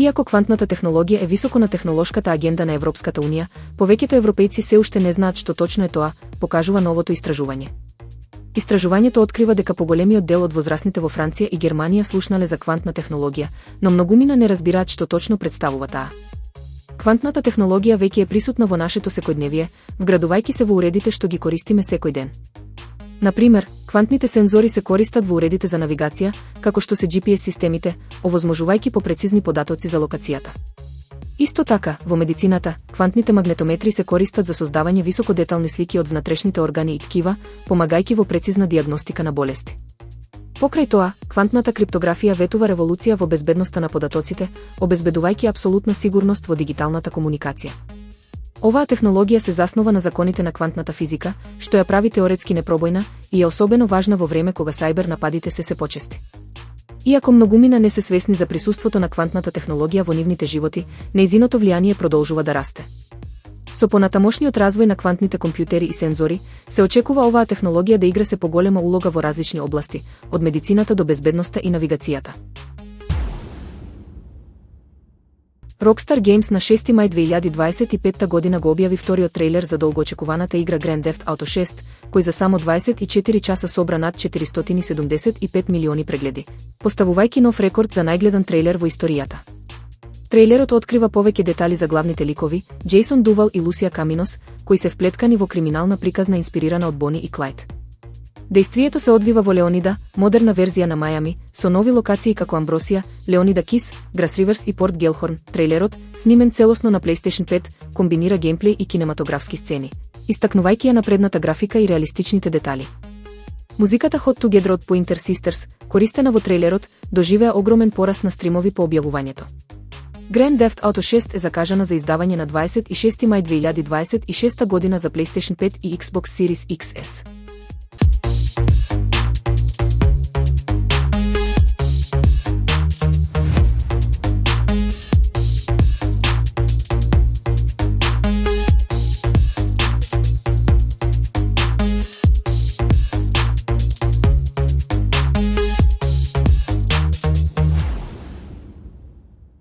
Иако квантната технологија е високо на технолошката агенда на Европската унија, повеќето европејци се уште не знаат што точно е тоа, покажува новото истражување. Истражувањето открива дека поголемиот дел од возрастните во Франција и Германија слушнале за квантна технологија, но многумина не разбираат што точно представува таа. Квантната технологија веќе е присутна во нашето секојдневие, вградувајќи се во уредите што ги користиме секој ден. Например, квантните сензори се користат во уредите за навигација, како што се GPS системите, овозможувајќи попрецизни податоци за локацијата. Исто така, во медицината, квантните магнетометри се користат за создавање високодетални слики од внатрешните органи и ткива, помагајќи во прецизна дијагностика на болести. Покрај тоа, квантната криптографија ветува револуција во безбедноста на податоците, обезбедувајќи апсолутна сигурност во дигиталната комуникација. Оваа технологија се заснова на законите на квантната физика, што ја прави теоретски непробојна и е особено важна во време кога сајбер нападите се почести. Иако многумина не се свесни за присуството на квантната технологија во нивните животи, нејзиното влијание продолжува да расте. Со понатамошниот развој на квантните компјутери и сензори, се очекува оваа технологија да игра се поголема улога во различни области, од медицината до безбедноста и навигацијата. Rockstar Games на 6 мај 2025 година го објави вториот трейлер за долгоочекуваната игра Grand Theft Auto 6, кој за само 24 часа собра над 475 милиони прегледи, поставувајќи нов рекорд за најгледан трейлер во историјата. Трейлерот открива повеќе детали за главните ликови, Джейсон Дувал и Лусија Каминос, кои се вплеткани во криминална приказна инспирирана од Бони и Клајд. Дејствието се одвива во Леонида, модерна верзија на Мајами, со нови локации како Амбросија, Леонида Кис, Грас Риверс и Порт Гелхорн. Трейлерот, снимен целосно на PlayStation 5, комбинира геймплей и кинематографски сцени, истакнувајќи ја напредната графика и реалистичните детали. Музиката Hot Together од Pointer Sisters, користена во трейлерот, доживеа огромен пораст на стримови по објавувањето. Grand Theft Auto 6 е закажана за издавање на 26 мај 2026 година за PlayStation 5 и Xbox Series XS.